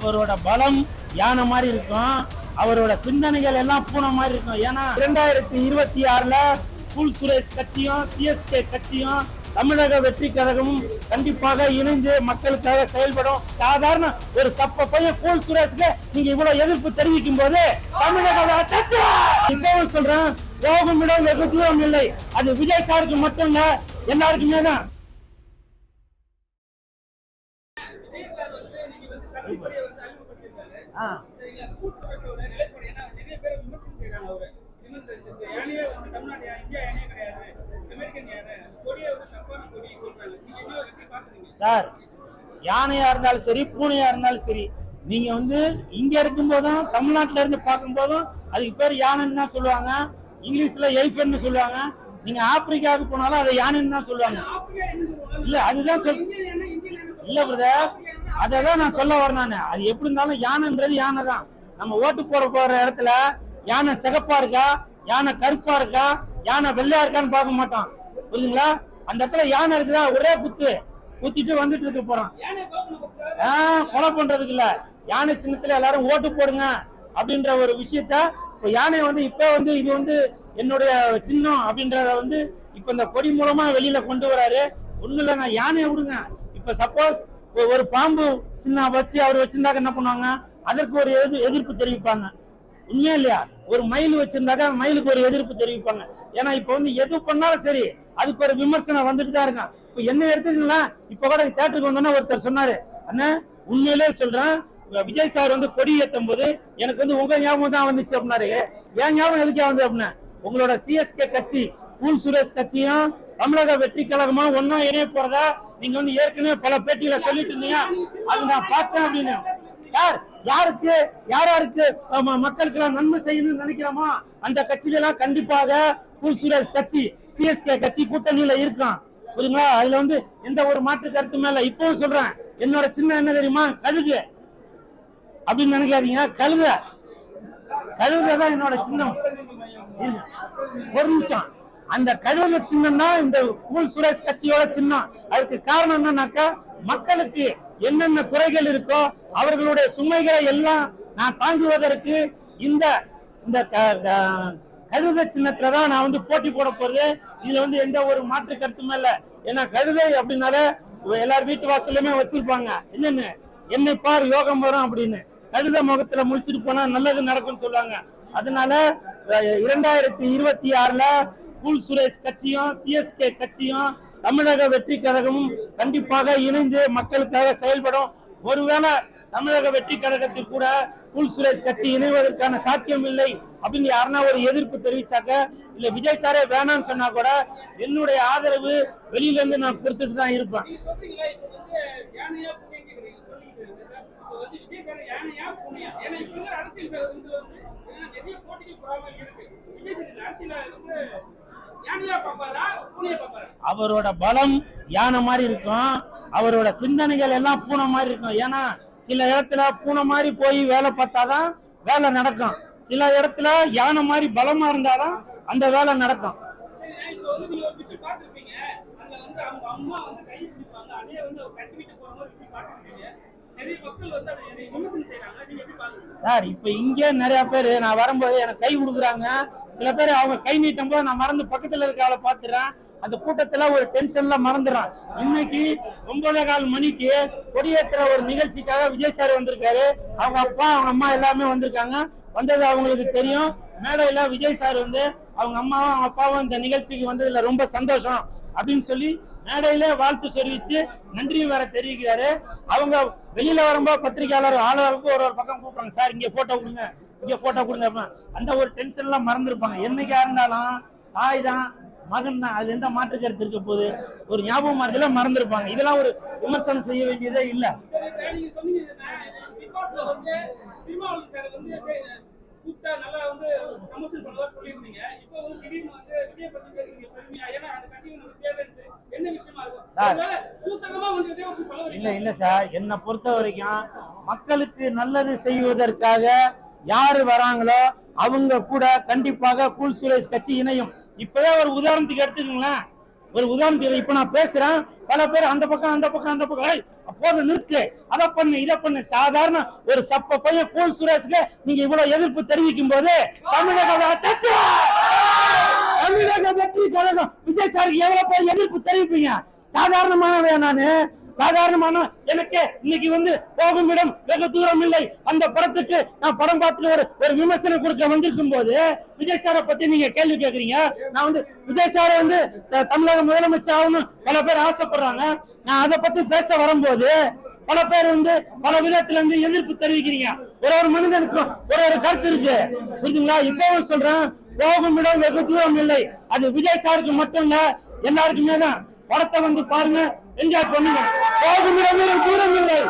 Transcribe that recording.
அவரோட பலம் யானை மாதிரி இருக்கும், அவரோட சிந்தனைகள் எல்லாம் பூனை மாதிரி இருக்கும். ஏன்னா 2026ல கூல் சுரேஷ் கட்சியும் சிஎஸ்கே கட்சியும் தமிழக வெற்றி கழகமும் கண்டிப்பாக இணைந்து மக்களுக்காக செயல்படும். சாதாரண ஒரு சப்ப பையன் கூல் சுரேஷ்க்கு நீங்க இவ்வளவு எதிர்ப்பு தெரிவிக்கும் போது தமிழக இப்பவும் சொல்றேன், போகும் இடம் வெகு தூரம் இல்லை. அது விஜய் சாருக்கு மட்டும் இல்ல, எல்லாருக்குமே தான். சார், யானையா இருந்தாலும் சரி, பூனையா இருந்தாலும் சரி, நீங்க இங்க இருக்கும் போதும் தமிழ்நாட்டுல இருந்து பார்க்கும் போதும் அதுக்கு பேர் யானைன்னு தான் சொல்லுவாங்க. இங்கிலீஷ்ல எலிஃபென்ட் சொல்லுவாங்க. நீங்க ஆப்பிரிக்காவுக்கு போனாலும் அதை யானைன்னு தான் சொல்லுவாங்க. இல்ல அதுதான் இல்ல பிரதர், அதான் நான் சொல்ல வரேன். நானு அது எப்படி இருந்தாலும் யானைன்றது யானை தான். நம்ம ஓட்டு போற இடத்துல யானை சிகப்பா இருக்கா, யானை கருப்பா இருக்கா, யானை வெள்ளையா இருக்கான்னு பார்க்க மாட்டோம். புரியுதுங்களா? அந்த இடத்துல யானை இருக்குதா, ஒரே குத்திட்டு வந்துட்டு இருக்க போறோம். கொலை பண்றதுக்கு இல்ல, யானை சின்னத்துல எல்லாரும் ஓட்டு போடுங்க அப்படின்ற ஒரு விஷயத்த இப்ப யானை இப்ப இது என்னுடைய சின்னம் அப்படின்றத இப்ப இந்த கொடி மூலமா வெளியில கொண்டு வராரு. ஒண்ணு இல்லைங்க, யானையை விடுங்க. இப்ப சப்போஸ் ஒரு பாம்பு சின்ன வச்சு அவர் வச்சிருந்தாக்க என்ன பண்ணுவாங்க, அதற்கு ஒரு எதிர்ப்பு தெரிவிப்பாங்க. உண்மையா இல்லையா? ஒரு மயில் வச்சிருந்தாக்க மயிலுக்கு ஒரு எதிர்ப்பு தெரிவிப்பாங்க. ஏன்னா இப்ப எது பண்ணாலும் சரி அதுக்கு ஒரு விமர்சனம் வந்துட்டு தான் இருக்கான். இப்ப என்ன எடுத்துக்கலாம், இப்ப கூட தியேட்டருக்கு வந்தோன்னா ஒருத்தர் சொன்னாரு, அண்ணா உண்மையிலே சொல்றேன், விஜய் சார் கொடி ஏற்றும் போது எனக்கு உங்க ஞாபகம் தான் வந்துச்சு அப்படின்னாரு. என் ஞாபகம் எதுக்கே அப்படின்னா, உங்களோட சிஎஸ்கே கட்சி கூல் சுரேஷ் கட்சியும் தமிழக வெற்றி கழகமும் ஒன்னா இணைய போறதா நீங்க ஏற்கனவே பல பேட்டியில சொல்லிட்டு இருந்தீங்க. அது நான் பார்த்தேன் அப்படின்னு. சார், யாருக்கு மக்களுக்கு எல்லாம் நன்மை செய்யணும்னு நினைக்கிறோமோ அந்த கட்சியில எல்லாம் கண்டிப்பாக கூல் சுரேஷ் கட்சி சிஎஸ்கே கட்சி கூட்டணியில இருக்கான். புரியுங்களா? அதுல எந்த ஒரு மாற்று கருத்து மேல இப்பவும் சொல்றேன், என்னோட சின்ன என்ன தெரியுமா, கழுகு அப்படின்னு நினைக்காதீங்க. கழுகுதான் என்னோட சின்னம். ஒரு நிமிஷம், அந்த கழுகு சின்னம் தான் இந்த கூல் சுரேஷ் கட்சியோட சின்னம். அதுக்கு காரணம் என்னன்னாக்கா, மக்களுக்கு என்னென்ன குறைகள் இருக்கோ அவர்களுடைய சுமைகளை எல்லாம் நான் தாங்குவதற்கு இந்த கழுதை சின்னத்துலதான் நான் போட்டி போட போறது. இதுல எந்த ஒரு மாற்று கருத்துமே இல்ல. ஏன்னா கழுதை அப்படின்னாலே எல்லாரும் வீட்டு வாசலுமே வச்சிருப்பாங்க, என்னன்னு என்னை பார் யோகம் வரும் அப்படின்னு. கழுதை முகத்துல முடிச்சுட்டு போனா நல்லது நடக்கும்னு சொல்லுவாங்க. அதனால 2026ல கூல் சுரேஷ் கட்சியும் சிஎஸ்கே கட்சியும் தமிழக வெற்றி கழகமும் கண்டிப்பாக இணைந்து மக்களுக்காக செயல்படும். ஒருவேளை தமிழக வெற்றி கழகத்தில் கூட கூல் சுரேஷ் கட்சி இணைவதற்கான சாத்தியம் இல்லை அப்படின்னு யாருன்னா ஒரு எதிர்ப்பு தெரிவிச்சாக்க, இல்ல விஜய் சாரே வேணாம்னு சொன்னா கூட என்னுடைய ஆதரவு வெளியில இருந்து நான் கொடுத்துட்டு தான் இருப்பேன். அவரோட பலம் யானை மாதிரி இருக்கும், அவரோட சிந்தனைகள் எல்லாம் பூனை மாதிரி இருக்கும். ஏன்னா சில இடத்துல பூனை மாதிரி போய் வேலை பார்த்தாதான் வேலை நடக்கும், சில இடத்துல யானை மாதிரி பலமா இருந்தாதான் அந்த வேலை நடக்கும். சார், இப்ப இங்க நிறைய பேரு நான் வரும்போது எனக்கு கை கொடுக்குறாங்க. சில பேர் அவங்க கை நீட்டும் போது நான் மறந்து பக்கத்துல இருக்க ஆளை பாத்துறேன். அந்த கூட்டத்துல ஒரு டென்ஷன்ல மறந்துடுறான். இன்னைக்கு 9:15 மணிக்கு கொடியேற்ற ஒரு நிகழ்ச்சிக்காக விஜய் சார் வந்திருக்காரு. அவங்க அப்பா அவங்க அம்மா எல்லாமே வந்திருக்காங்க. வந்தது அவங்களுக்கு தெரியும். மேடையில விஜய் சார் அவங்க அம்மாவும் அவங்க அப்பாவும் இந்த நிகழ்ச்சிக்கு வந்ததுல ரொம்ப சந்தோஷம் அப்படின்னு சொல்லி மேடையில வாழ்த்து தெரிவித்து நன்றியும் வேற தெரிவிக்கிறாரு. அவங்க வெளியில வரும்போது பத்திரிகையாளர் ஆளுநருக்கு ஒரு பக்கம் கூப்பிடுறாங்க, சார் இங்க போட்டோ கொடுங்க, இங்க போட்டோ கொடுங்க. அந்த ஒரு டென்ஷன் எல்லாம் மறந்துருப்பாங்க. என்னைக்கா இருந்தாலும் தாய் தான் மகன் தான், அதுல எந்த மாற்று கருத்து இருக்க போது ஒரு ஞாபகம் மாதிரிலாம் மறந்துருப்பாங்க. இதெல்லாம் ஒரு விமர்சனம் செய்ய வேண்டியதே இல்ல. இல்ல சார், என்னை பொறுத்த வரைக்கும் மக்களுக்கு நல்லது செய்வதற்காக யாரு வராங்களோ அவங்க கூட கண்டிப்பாக கூல் சுரேஷ் கட்சி இணையும். இப்பவே ஒரு உதாரணத்துக்கு எடுத்துக்கங்களேன், ஒரு உதாரணத்துக்கு இப்ப நான் பேசுறேன், பல பேர் அந்த பக்கம் அப்போது நிறுத்து, அதை பண்ணு இதை பண்ணு. சாதாரண ஒரு சப்ப பையன் கூல் சுரேஷ்க்கு நீங்க இவ்வளவு எதிர்ப்பு தெரிவிக்கும் போது தமிழக வெற்றி கழகம் விஜய் சாருக்கு எவ்வளவு பேர் எதிர்ப்பு தெரிவிப்பீங்க? சாதாரணமானவன் நானு, சாதாரணமான எனக்கு இன்னைக்கு வந்து போகும் இடம் வெகு தூரம் இல்லை அந்த படத்துக்கு நான் படம் பார்த்து ஒரு விமர்சனம் கொடுக்க வந்திருக்கும் போது விஜய் சாரை பத்தி நீங்க கேள்வி கேட்கறீங்க. நான் வந்து விஜய் சாரை வந்து தமிழக முதலமைச்சர் ஆகணும் பல பேர் ஆசைப்படுறாங்க. நான் அதை பத்தி பேச வரும்போது பல பேர் வந்து பல விதத்துல இருந்து எதிர்ப்பு தெரிவிக்கிறீங்க. ஒரு மனிதனுக்கும் ஒரு கருத்து இருக்கு, புரியுதுங்களா? இப்பவும் சொல்றேன், போகும் இடம் வெகு தூரம் இல்லை. அது விஜய் சாருக்கு மட்டும் இல்ல, எல்லாருக்குமே தான். படத்தை வந்து பாருங்க, என்ஜாய் பண்ணுங்க. போகும் இடம் வெகு தூரம் இல்லை.